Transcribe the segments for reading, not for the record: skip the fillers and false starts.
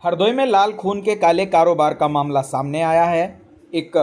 हरदोई में लाल खून के काले कारोबार का मामला सामने आया है। एक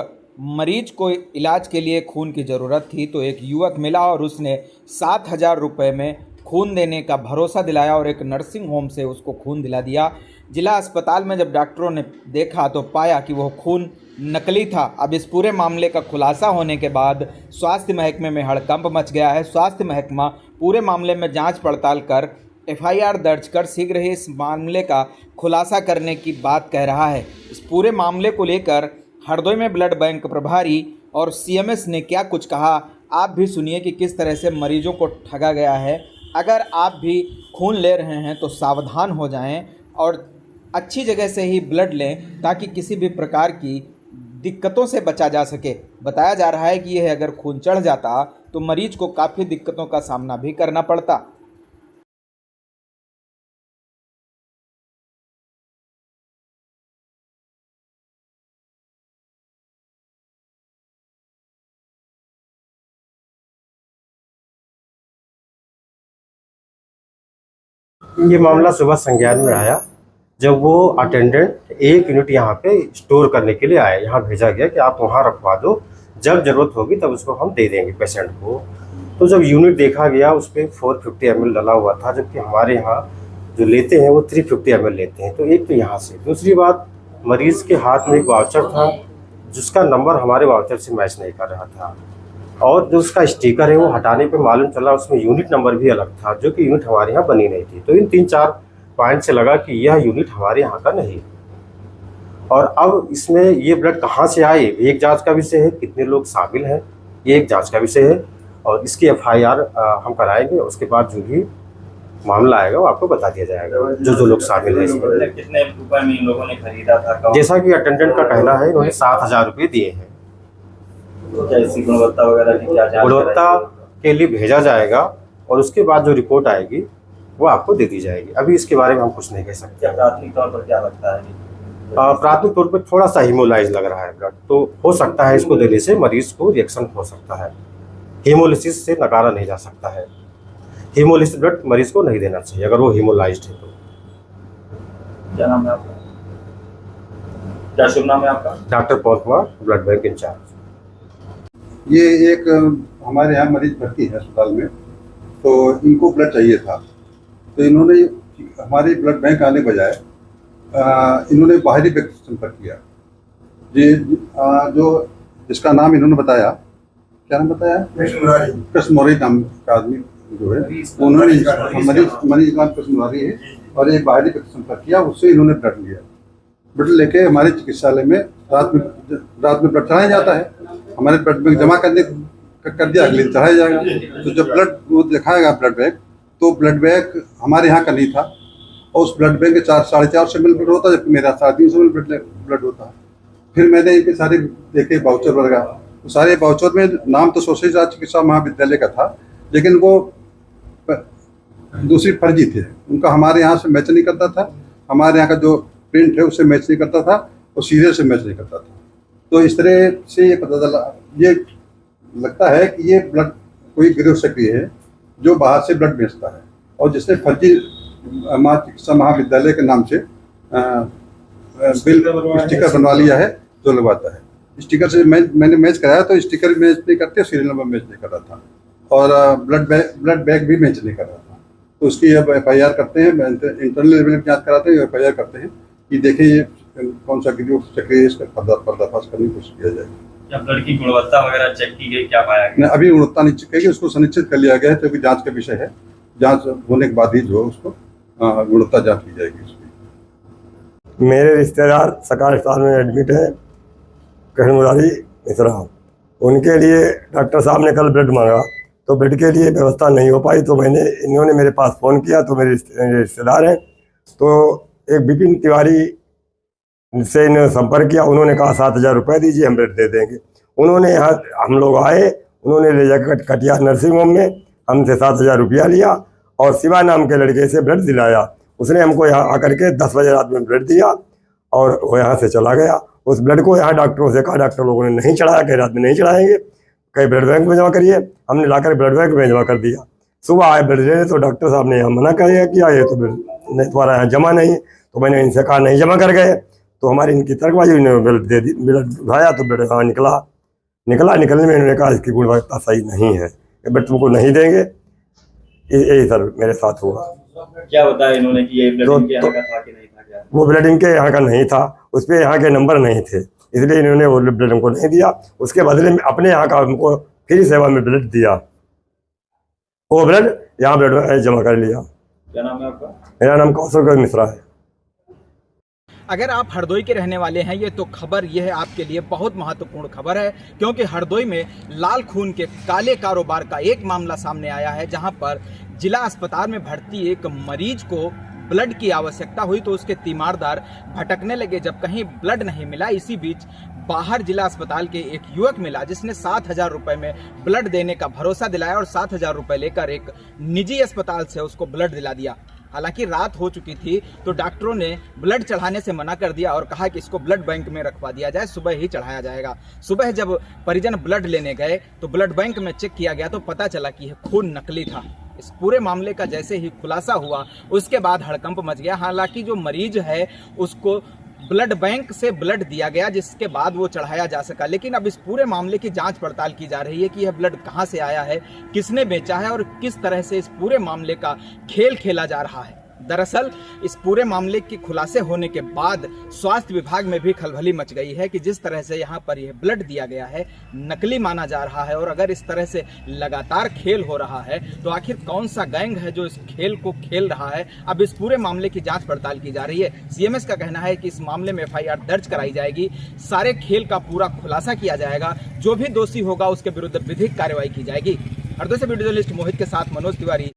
मरीज को इलाज के लिए खून की ज़रूरत थी तो एक युवक मिला और उसने 7,000 रुपये में खून देने का भरोसा दिलाया और एक नर्सिंग होम से उसको खून दिला दिया। जिला अस्पताल में जब डॉक्टरों ने देखा तो पाया कि वह खून नकली था। अब इस पूरे मामले का खुलासा होने के बाद स्वास्थ्य महकमे में हड़कंप मच गया है। स्वास्थ्य महकमा पूरे मामले में जांच पड़ताल कर एफआईआर दर्ज कर शीघ्र ही इस मामले का खुलासा करने की बात कह रहा है। इस पूरे मामले को लेकर हरदोई में ब्लड बैंक प्रभारी और सीएमएस ने क्या कुछ कहा, आप भी सुनिए कि किस तरह से मरीजों को ठगा गया है। अगर आप भी खून ले रहे हैं तो सावधान हो जाएं और अच्छी जगह से ही ब्लड लें ताकि किसी भी प्रकार की दिक्कतों से बचा जा सके। बताया जा रहा है कि यह अगर खून चढ़ जाता तो मरीज को काफ़ी दिक्कतों का सामना भी करना पड़ता। ये मामला सुबह संज्ञान में आया जब वो अटेंडेंट एक यूनिट यहाँ पे स्टोर करने के लिए आया। यहाँ भेजा गया कि आप वहाँ रखवा दो, जब ज़रूरत होगी तब उसको हम दे देंगे पेशेंट को। तो जब यूनिट देखा गया उस पर 450 ml डला हुआ था, जबकि हमारे यहाँ जो लेते हैं वो 350 ml लेते हैं। तो एक तो यहाँ से, दूसरी बात मरीज़ के हाथ में एक वाउचर था जिसका नंबर हमारे वाउचर से मैच नहीं कर रहा था, और जो उसका स्टिकर है वो हटाने पे मालूम चला उसमें यूनिट नंबर भी अलग था, जो कि यूनिट हमारे यहाँ बनी नहीं थी। तो इन 3-4 पॉइंट से लगा कि यह यूनिट हमारे यहाँ का नहीं। और अब इसमें ये ब्लड कहाँ से आए एक जांच का विषय है, कितने लोग शामिल हैं ये एक जांच का विषय है, और इसकी एफआईआर हम कराएंगे। उसके बाद जो भी मामला आएगा वो आपको बता दिया जाएगा, जो लोग शामिल हैं इसमें। कितने रुपए में इन लोगों ने खरीदा था? जैसा कि अटेंडेंट का कहना है, इन्होंने 7,000 रुपये दिए हैं। क्या इसकी गुणवत्ता वगैरह की क्या जांच गुणवत्ता के लिए भेजा जाएगा और उसके बाद जो रिपोर्ट आएगी वो आपको दे दी जाएगी। अभी इसके बारे में हम कुछ नहीं कह सकते। क्या प्राथमिक तौर पर क्या लगता है? प्राथमिक तौर पर थोड़ा सा हीमोलाइज लग रहा है ब्लड, तो हो सकता है इसको देने से मरीज को रिएक्शन हो सकता है। हीमोलिसिस से नकारा नहीं जा सकता है। हीमोलिसिस ब्लड मरीज को नहीं देना चाहिए अगर वो हीमोलाइज्ड है तो। क्या नाम है आपका? क्या शुभ नाम है आपका? डॉक्टर पवन कुमार, ब्लड बैंक इंचार्ज। ये एक हमारे यहाँ मरीज भर्ती है अस्पताल में, तो इनको ब्लड चाहिए था। तो इन्होंने हमारे ब्लड बैंक आने बजाय इन्होंने बाहरी व्यक्ति से संपर्क किया। जी जो जिसका नाम इन्होंने बताया, क्या नाम बताया? कृष्ण मौर्य नाम का आदमी जो है, उन्होंने मरीज नाम कृष्ण मौर्य है, और एक बाहरी व्यक्ति से संपर्क किया, उससे इन्होंने ब्लड लिया। ब्लड लेके हमारे चिकित्सालय में रात में ब्लड चढ़ाया जाता है। हमारे ब्लड बैंक जमा कर दिया, अगले दिन चढ़ाया जाएगा। तो जब ब्लड वो दिखाएगा ब्लड बैंक, तो ब्लड बैंक हमारे यहाँ का नहीं था, और उस ब्लड बैंक के 450 ml ब्लड होता है, जबकि मेरा 350 ml ब्लड होता है। फिर मैंने इनके सारे देखे वाउचर वगैरह, तो सारे वाउचर में नाम तो सोशल चिकित्सा महाविद्यालय का था, लेकिन वो दूसरी फर्जी थे। उनका हमारे यहाँ से मैच नहीं करता था, हमारे यहाँ का जो प्रिंट है उससे मैच नहीं करता था, और सीरियल से मैच नहीं करता था। तो इस तरह से ये पता चला, ये लगता है कि ये ब्लड कोई गिरोह सक्रिय है जो बाहर से ब्लड बेचता है, और जिसने फर्जी चिकित्सा महाविद्यालय के नाम से बिल स्टिकर बनवा लिया है जो लगवाता है। स्टिकर से मैंने मैच कराया तो स्टिकर मैच नहीं करते, सीरियल नंबर मैच नहीं कर रहा था, और ब्लड बैग भी मैच नहीं कर रहा था। तो उसकी अब एफआईआर करते हैं, इंटरनल लेवल में जाँच कराते हैं, एफआईआर करते हैं कि देखें ये कौन सा गिरोह सक्रिय है, इसका पर्दाफाश करने की कोशिश किया जाएगी। क्या ब्लड की गुणवत्ता वगैरह चेक की गई, क्या पाया गया? नहीं, अभी गुणवत्ता नहीं चेक की गई, उसको सुनिश्चित कर लिया गया है, क्योंकि जांच का विषय है। जांच होने के बाद ही जो उसको गुणवत्ता जांच की जाएगी उसकी। मेरे रिश्तेदार सरकारी अस्पताल में एडमिट है, कृष्ण मुरारी मिश्रा। उनके लिए डॉक्टर साहब ने कल ब्लड मांगा, तो ब्लड के लिए व्यवस्था नहीं हो पाई, तो इन्होंने मेरे पास फ़ोन किया। तो मेरे रिश्तेदार हैं, तो एक विपिन तिवारी से इन्होंने संपर्क किया। उन्होंने कहा 7,000 रुपये दीजिए, हम ब्लड दे देंगे। उन्होंने यहाँ हम लोग आए, उन्होंने ले जाकर कटिया नर्सिंग होम में हमसे 7,000 रुपया लिया और शिवा नाम के लड़के से ब्लड दिलाया। उसने हमको यहाँ आकर के 10 बजे रात में ब्लड दिया और वो यहाँ से चला गया। उस ब्लड को यहाँ डॉक्टरों से कहा, डॉक्टर लोगों ने नहीं चढ़ाया, कई रात में नहीं चढ़ाएंगे, कई ब्लड बैंक में जमा करिए। हमने लाकर ब्लड बैंक में जमा कर दिया। सुबह आए ब्लड लेने तो डॉक्टर साहब ने यहाँ मना किया, ये तो ब्लड तुम्हारा यहाँ जमा नहीं है। तो मैंने इनसे कहा नहीं जमा कर गए, तो हमारी इनकी तर्कबाजी, उन्होंने ब्लड दे दी, ब्लड उठाया तो ब्लड हाँ निकलने में इन्होंने कहा इसकी गुणवत्ता सही नहीं है, ब्लड तुमको नहीं देंगे। यही सर मेरे साथ हुआ। क्या बताया इन्होंने कि ये ब्लड इनके यहाँ का था कि नहीं था? क्या वो ब्लड इनके यहाँ का नहीं था, उस पर यहाँ के नंबर नहीं थे, इसलिए इन्होंने वो ब्लड हमको नहीं दिया। उसके बदले में अपने यहाँ का हमको फ्री सेवा में ब्लड दिया, वो ब्लड यहाँ ब्लड में जमा कर लिया। क्या नाम है आपका? मेरा नाम कौशल मिश्रा है। अगर आप हरदोई के रहने वाले हैं, ये तो खबर यह है आपके लिए बहुत महत्वपूर्ण खबर है, क्योंकि हरदोई में लाल खून के काले कारोबार का एक मामला सामने आया है, जहां पर जिला अस्पताल में भर्ती एक मरीज को ब्लड की आवश्यकता हुई तो उसके तीमारदार भटकने लगे जब कहीं ब्लड नहीं मिला। इसी बीच बाहर जिला अस्पताल के एक युवक मिला जिसने 7,000 रुपए में ब्लड देने का भरोसा दिलाया और 7,000 रुपए लेकर एक निजी अस्पताल से उसको ब्लड दिला दिया। हालांकि रात हो चुकी थी तो डॉक्टरों ने ब्लड चढ़ाने से मना कर दिया और कहा कि इसको ब्लड बैंक में रखवा दिया जाए, सुबह ही चढ़ाया जाएगा। सुबह जब परिजन ब्लड लेने गए तो ब्लड बैंक में चेक किया गया तो पता चला कि यह खून नकली था। इस पूरे मामले का जैसे ही खुलासा हुआ उसके बाद हड़कंप मच गया। हालांकि जो मरीज है उसको ब्लड बैंक से ब्लड दिया गया जिसके बाद वो चढ़ाया जा सका, लेकिन अब इस पूरे मामले की जांच पड़ताल की जा रही है कि यह ब्लड कहां से आया है, किसने बेचा है और किस तरह से इस पूरे मामले का खेल खेला जा रहा है। दरअसल इस पूरे मामले के खुलासे होने के बाद स्वास्थ्य विभाग में भी खलबली मच गई है कि जिस तरह से यहाँ पर यह ब्लड दिया गया है नकली माना जा रहा है, और अगर इस तरह से लगातार खेल हो रहा है तो आखिर कौन सा गैंग है जो इस खेल को खेल रहा है। अब इस पूरे मामले की जांच पड़ताल की जा रही है। सीएमएस का कहना है कि इस मामले में FIR दर्ज कराई जाएगी, सारे खेल का पूरा खुलासा किया जाएगा, जो भी दोषी होगा उसके विरुद्ध विधिक कार्रवाई की जाएगी। हरदोई से वीडियो जर्नलिस्ट मोहित के साथ मनोज तिवारी।